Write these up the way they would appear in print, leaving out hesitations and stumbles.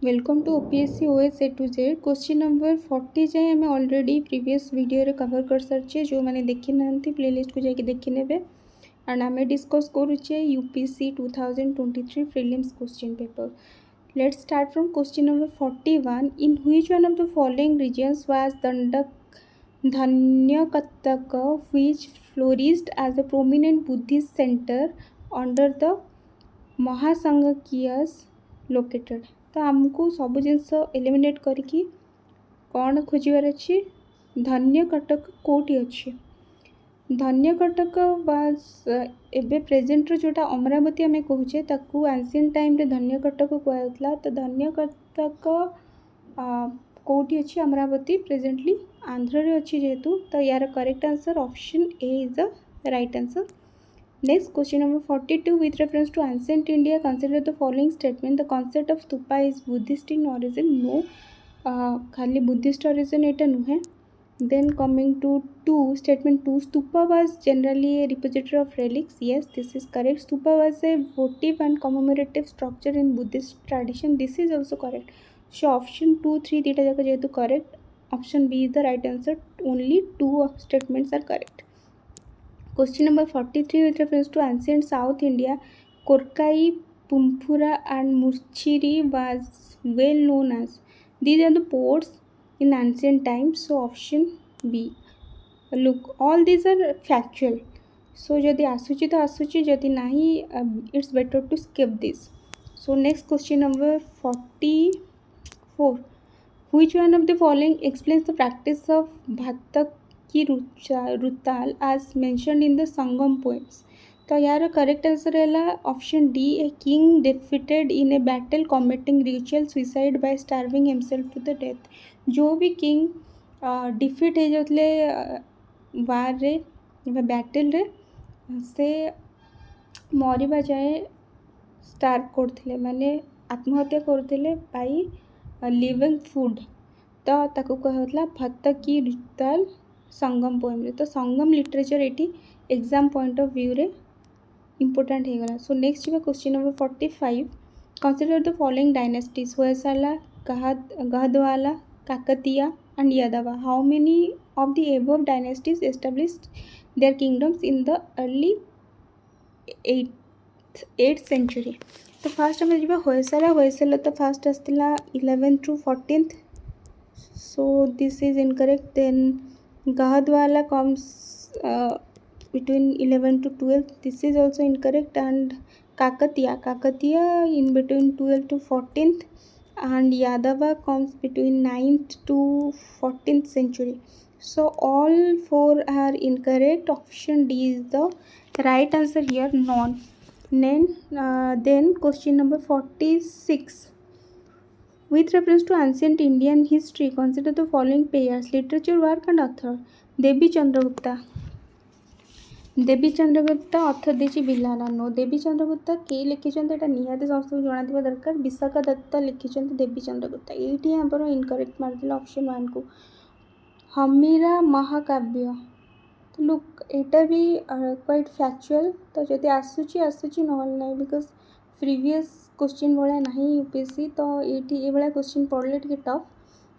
Welcome to OPSC OS A to Z question number 40 जाए आम already previous video रे cover कर सारी जो मैंने देखी ना प्लेलिस्ट को जाके देखी ने एंड आम डिस्कस करुचे UPSC 2023 prelims question paper. Let's start from question number 41। In which one of the following regions was Dhanyakataka which flourished as a prominent Buddhist centre under the Mahasanghikas located. तो आमको सब जिनस एलिमिनेट करके कौन खोजार अच्छी धन्यकटक कौटी अच्छी धन्यकटक बास एबे प्रेजेंट जोटा अमरावती आम कहे ताकू एंशिएंट टाइम रे धन्यकटक कहला। तो धन्यकटक कौटी अच्छी अमरावती प्रेजेंटली आंध्र रे अच्छी जेहेतु। तो यार correct answer option A is the right answer. Next question number 42. With reference to ancient India, consider the following statement. The concept of stupa is Buddhist in origin. No, खाली Buddhist origin एटा नुहे। Then coming to 2, statement 2. Stupa was generally a repository of relics. Yes, this is correct. Stupa was a votive and commemorative structure in Buddhist tradition. This is also correct. So option 2, 3 दीटा जाक जेहेतु correct. Option B is the right answer. Only 2 statements are correct. Question number 43. With reference to ancient South India, Korkai, Pumpura and Murchiri was well known as. These are the ports in ancient times. So option B. Look, all these are factual. So यदि आसुची तो आसुची, यदि नहीं it's better to skip this. So next question number 44. Which one of the following explains the practice of Bhattak की रुताल as mentioned in the Sangam poems? तो यार correct answer है option D. A king defeated in a battle committing ritual suicide by starving himself to the death. जो भी king defeat हो जाते वार रे battle रे से मरवा जाए स्टार्व करते माने आत्महत्या करते बाई लिविंग फूड। तो ताकू कहला भत्त की रुताल संगम पोएम रे। तो संगम लिटरेचर ये एग्जाम पॉइंट ऑफ व्यू रे इंपोर्टेंट हो गला। सो नेक्स्ट जी question number 45। Consider the following dynasties Hoysala, Gahadavala, Kakatiya and Yadava. How many of the above dynasties established their kingdoms in the early 8th century? तो फास्ट आम जा होयसाला तो फास्ट आसला 11th to 14th. So this is incorrect. Then Gahadwala comes between 11 to 12. This is also incorrect. And Kakatiya in between 12 to 14th. And Yadava comes between 9th to 14th century. So all 4 are incorrect. Option D is the right answer here. None. Then question number 46. With reference to ancient Indian history, consider the following pairs: literature work and author. Devi Chandragupta author देची बिल्लानानो। देवी चंद्रगुप्ता के लिखिंट एटा निहाती समस्त जाना दरकार। विशाखा दत्ता लिखिंट देवी चंद्रगुप्ता। ये आमर इनकरेक्ट मार्दिल ऑप्शन 1 को। हमीरा महाकाव्य। तो लुक एटा भी क्वाइट फैक्चुअल। तो जब आसूची ना बिकज प्रीवियस क्वेश्चन भाया ना यूपीएससी। तो ये भाया क्वेश्चन पढ़ले टे टफ।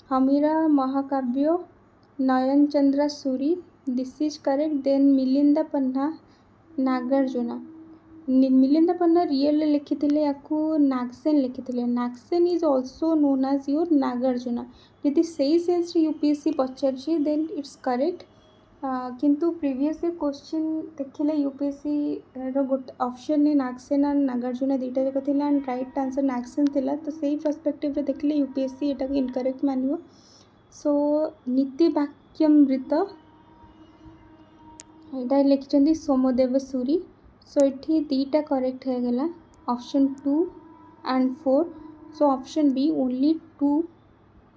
हमीरा महाकाव्य, नयन Chandra Suri, this is correct. Then Melinda Panna, Nagarjuna. Melinda Panna real लिखी या नागसेन लिखी। Nagasena is also known as your Nagarjuna. यदि से sense UPSC Pachar then it's correct. किंतु प्रीवियस क्वेश्चन देखिले यूपीएससी गोटे ऑप्शन ने नागसेन एंड नागार्जुना दुईटा जाक थी एंड राइट आंसर नागसेन थिला। तो सही पर्सपेक्टिव रे देखिले यूपीएससी एटा को इनकरेक्ट मानियो। सो नीति वाक्यमृत यहाँ लिखिं सोमदेव सूरी। सो ये दुईटा करेक्ट हो गला option 2 and 4. So option B only 2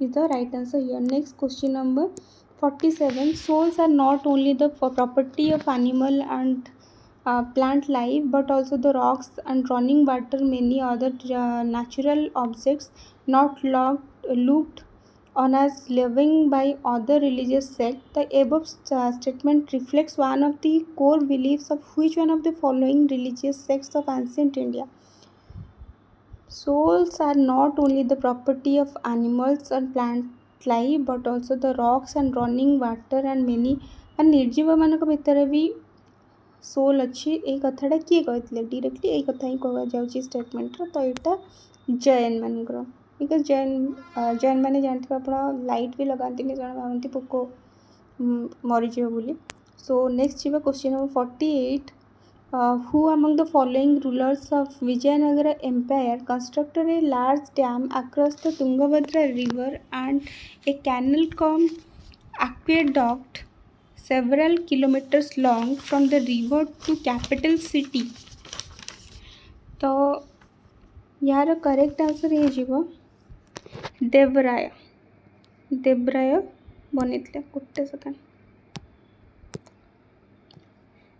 is the right answer here. Next question number 47. Souls are not only the property of animal and plant life but also the rocks and running water, many other natural objects not looked on as living by other religious sects. The above statement reflects one of the core beliefs of which one of the following religious sects of ancient India? Souls are not only the property of animals and plant life but also the rocks and running water and many and ନିର୍ଜୀବ ମାନଙ୍କ ଭିତରେ ବି soul अच्छी ये कथाटा किए कहते directly यही कथा ही कहुযাଉଛି स्टेटमेंटर तो यहाँ जैन मानकर बिकज जैन मैंने जानते आप लाइट भी लगाती जन भावती पोक मरीज बोली सो नेक्स्ट जी question number 48 who among the following rulers of Vijayanagara Empire constructed a large dam across the Tungabhadra river and a canal cum aqueduct several kilometers long from the river to capital city? तो यार correct answer ये जीवो देवराय बनी गोटे second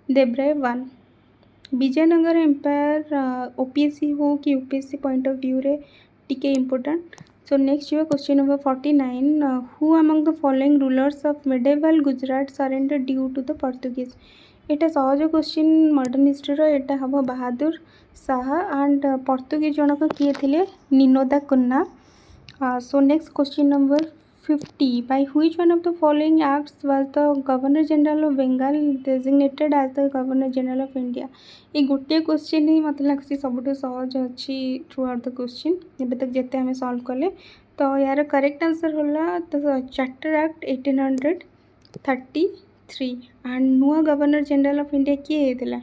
Devaraya 1 Vijayanagar empire OPSC हो कि UPSC point of view रे टिके इम्पोर्टेंट सो नेक्स्ट जो question number 49 who among the following rulers of medieval Gujarat surrender due to the Portuguese एटा सहज क्वेश्चन मॉडर्न हिस्ट्री रो एटा हम बहादुर शाह एंड पोर्तुगीज जनक किए थे निनोदा कुन्ना so next question number 50 by which one of the following acts was the Governor General of Bengal designated as the Governor General of India? ये गोटे क्वेश्चन ही मतलब लगसी सबुठ सहज अच्छी थ्रू आउट द क्वेश्चन एबे तक जिते आम सल्व कले तो यार करेक्ट आंसर होला तो चार्टर एक्ट 1833 एंड नुआ गवर्नर जनरल ऑफ इंडिया किए होता है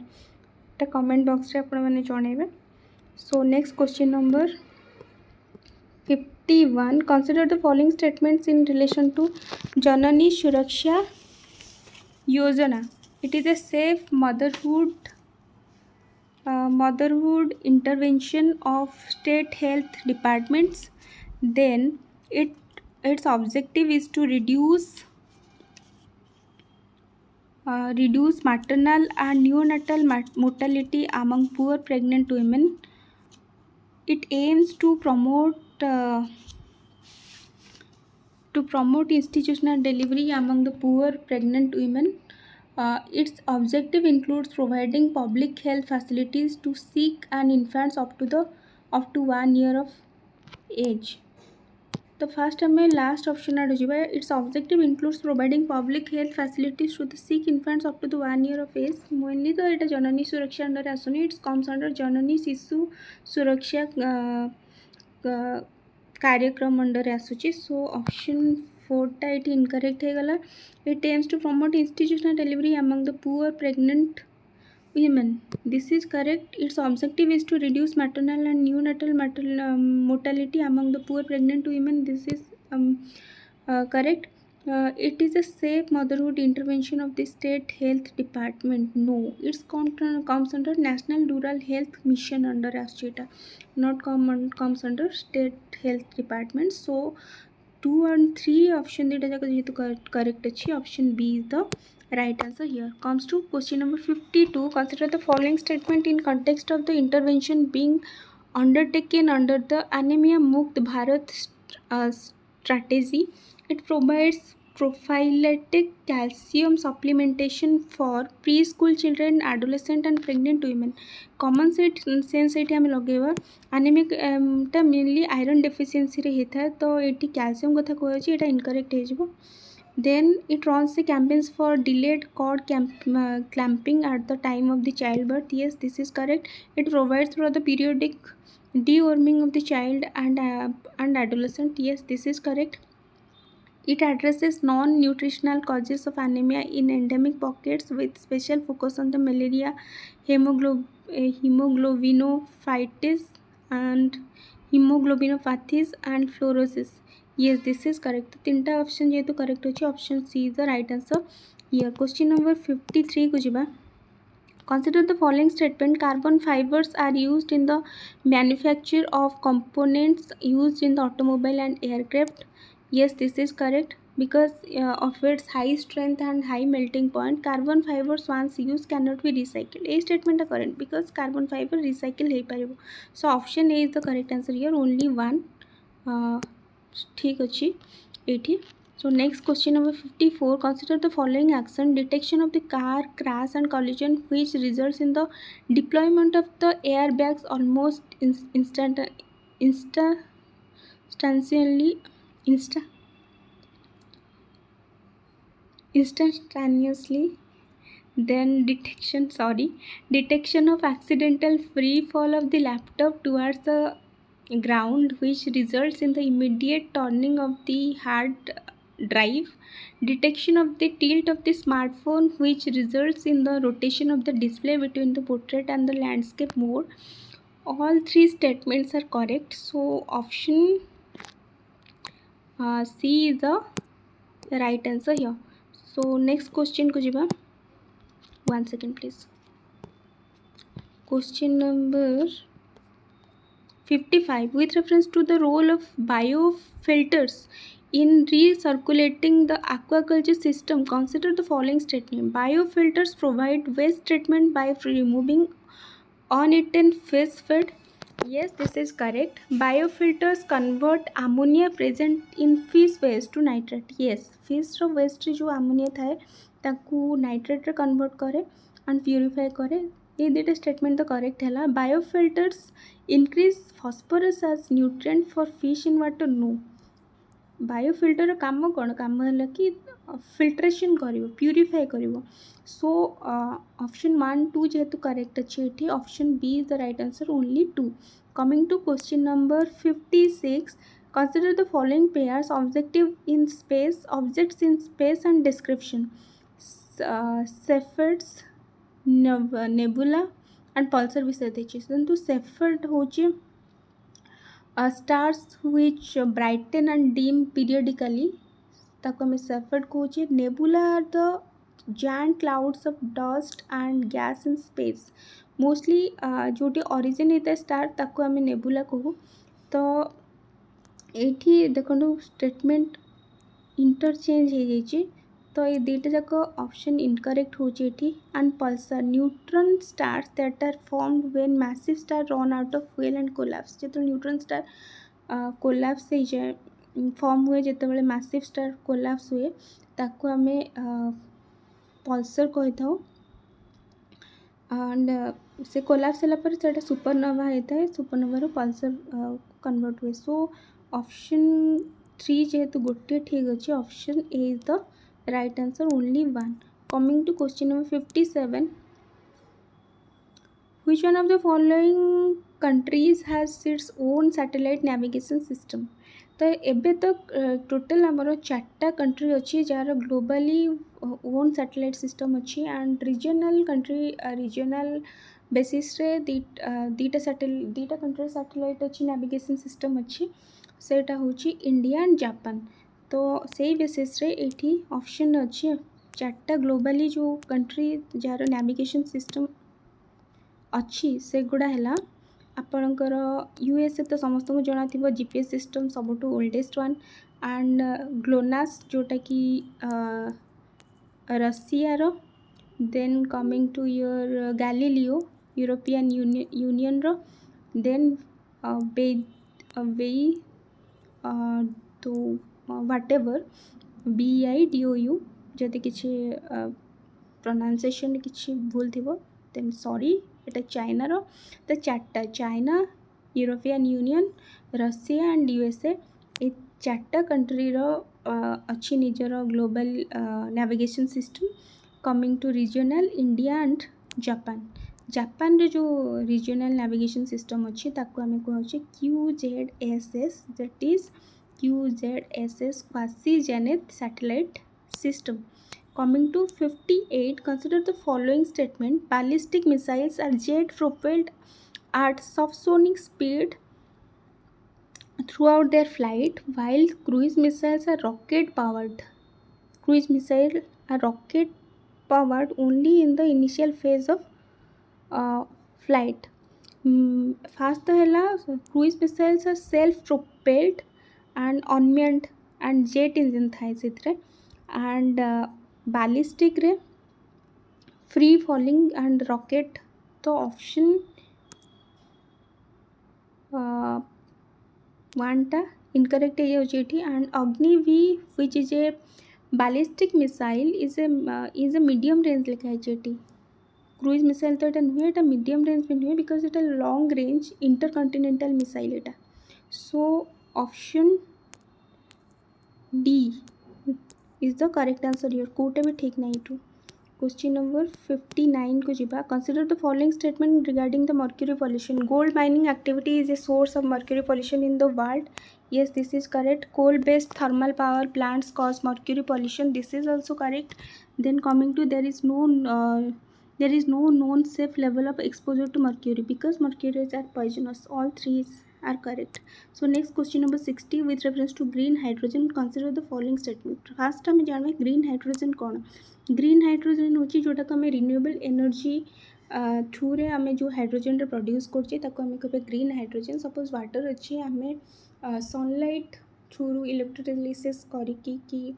कमेंट बॉक्स रे आपण माने जणेबे so next question number 51 consider the following statements in relation to Janani Suraksha Yojana. It is a safe motherhood intervention of state health departments. Then its objective is to reduce maternal and neonatal mortality among poor pregnant women. It aims to promote institutional delivery among the poor pregnant women. Its objective includes providing public health facilities to sick and infants up to 1 year of age. तो first हमें last option आड़ जावा its objective includes providing public health facilities to the sick infants up to the 1 year of age mainly तो यहाँ Janani Suraksha under आसुनी it's comes under Janani Shishu Suraksha कार्यक्रम under आसूची so option 4टा ये incorrect हो गला it aims to promote institutional delivery among the poor pregnant women. This is correct. Its objective is to reduce maternal and neonatal mortality among the poor pregnant women. This is correct. It is a safe motherhood intervention of the state health department. No, it's comes under National Rural Health Mission under Astrita, not comes under state health department. So 2 and 3 option correct अच्छी option B is the right answer here. Comes to question number 52. Consider the following statement in context of the intervention being undertaken under the Anemia Mukt Bharat strategy. It provides prophylactic calcium supplementation for preschool children, adolescent and pregnant women. Common sense ये आम लगे anaemic टा mainly iron deficiency रे होता है तो ये calcium कथा कहुच्छे यहाँ इनकरेक्ट हो Then it runs the campaigns for delayed cord clamping at the time of the childbirth. Yes, this is correct. It provides for the periodic deworming of the child and adolescent. Yes, this is correct. It addresses non-nutritional causes of anemia in endemic pockets with special focus on the malaria, hemoglobinopathies and fluorosis. Yes, this is correct. तीनटा option जेहेतु correct अच्छे option C is the right answer here question number 53 को जिबा consider the following statement carbon fibers are used in the manufacture of components used in the automobile and aircraft. Yes, this is correct because of its high strength and high melting point carbon fibers once used cannot be recycled. A statement is correct because carbon fiber recycle हो पारिबो. So option A is the correct answer here. Only one ठीक अच्छी एठी. So next question number 54. Consider the following action: detection of the car crash and collision which results in the deployment of the airbags almost instantaneously insta, instantaneously. Then detection of accidental free fall of the laptop towards the ground, which results in the immediate turning of the hard drive. Detection of the tilt of the smartphone, which results in the rotation of the display between the portrait and the landscape mode. All three statements are correct. So option C is the right answer here. So next question को जिबा. 1 second please. Question number 55. With reference to the role of biofilters in recirculating the aquaculture system, consider the following statement. Biofilters provide waste treatment by removing uneaten fish feed. Yes, this is correct. Biofilters convert ammonia present in fish waste to nitrate. Yes, fish row waste जो ammonia थाए ताकू nitrate रे convert करे and purify करे. ये दुटा statement तो correct है. Biofilters increase phosphorus as nutrient for fish in water. No. Biofilter काम कौन काम है कि फिल्ट्रेशन करिवो प्यूरिफाई करिवो. सो ऑप्शन 1 2 जेहेतु करेक्ट अच्छे ये option B is the right answer only 2. Coming to question number 56. Consider the following pairs objective in space objects in space and description. Cepheids nebula and pulsar विषय देखिए. तो shepherd होची stars which brighten and dim periodically. ताको हमें Cepheid कहूचे. Nebula are the giant clouds of dust and gas in space. Mostly जोटी origin होता है स्टार ताको हमें नेबुला कहू. तो ये देखो स्टेटमेंट इंटरचेंज हो जाइए. तो ये दुटा जाक ऑप्शन इनकरेक्ट होची एठी. And pulsar neutron stars that are formed when massive star run out of fuel and collapse. जो न्यूट्रॉन स्टार कोलैप्स हो जाए फॉर्म हुए जिते बड़े मैसिव स्टार कोलैप्स हुए ताको आमे पल्सर कही था. एंड से कोलैप्स होला पर सेटा सुपरनोवा होता है. सुपरनोवा पल्सर कन्वर्ट हुए. सो ऑप्शन 3 जेहेतु गोटे ठीक अच्छे option A is the right answer only 1. Coming to question number 57. Which one of the following countries has its own satellite navigation system? तो एबे तक टोटल आमर 4टा कंट्री अच्छी जार ग्लोबली ओन सैटेलाइट सिस्टम अच्छी. And regional country regional basis रे दुटा कंट्री सैटेलाइट अच्छी नेविगेशन सिस्टम अच्छी. सेटा होची इंडिया एंड जापान. तो से बेसिस रे एठी ऑप्शन अच्छे 4टा ग्लोबली जो कंट्री जार नेविगेशन सिस्टम अच्छी से गुड़ा है. आपणकर यूएसए तो समस्त को जना थी जीपीएस सिस्टम सबुठ ओल्डेस्ट वन. एंड ग्लोनास जोटा कि रशियार. Then coming to your Galileo European Union रो. देन वेई तो whatever BIDOU जदि किसी प्रोनाउंसिएशन किसी भूल थी देन सॉरी. एटा चाइना रो. तो 4टा China European Union Russia and USA ये 4टा कंट्री रो अच्छी निजर global navigation system. Coming to regional India and Japan. Japan रे जो रीजनल नेविगेशन सिस्टम अच्छी ताको हमें कहूचे QZSS that is QZSS quasi zenith satellite system. Coming to 58. Consider the following statement. Ballistic missiles are jet propelled at subsonic speed throughout their flight, while cruise missiles are rocket powered. Cruise missiles are rocket powered only in the initial phase of flight. First है cruise missiles are self propelled and unmanned and jet engine थाए से. And ballistic रे free falling and rocket. तो option 1टा incorrect ये. And Agni V which is a ballistic missile is a medium range लिखा है. Cruise missile तो ये नुहे मीडियम रेंज भी नुहे बिकज ये long range intercontinental missile. So option D is the correct answer here. कोटे भी ठीक नहीं टू. Question number 59 को जिबा. Consider the following statement regarding the mercury pollution. Gold mining activity is a source of mercury pollution in the world. Yes, this is correct. Coal-based thermal power plants cause mercury pollution. This is also correct. Then coming to there is no known safe level of exposure to mercury because mercuries are poisonous. All three are correct. So next question number 60 with reference to green hydrogen. Consider the following statement. First आम जाना green hydrogen कौन. Green hydrogen हूँ जोटा को आम renewable energy through रे आम जो हाइड्रोजेन प्रोड्यूस करें कहे ग्रीन हाइड्रोजेन. सपोज वाटर अच्छी आम सनलाइट थ्रू इलेक्ट्रोलिसिस करके कि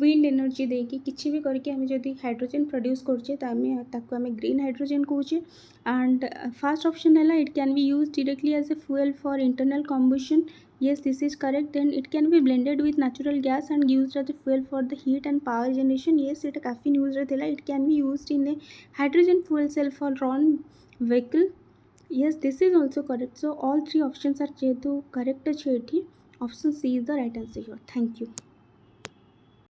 विंड एनर्जी देकी किसी भी करके आम जब हाइड्रोजेन प्रोड्यूस करें ग्रीन हाइड्रोजेन कहे. एंड फर्स्ट ऑप्शन है it can be use directly as a fuel for internal combustion. Yes, this is correct. Then it can be blended with natural gas and used as a fuel for the heat and power generation. Yes, it काफ़ी news रहता है. It can be used in a hydrogen fuel cell for run vehicle. Yes, this is also correct. So all three options are जेहेतु correct अच्छे. Option C is the right answer here. Thank you.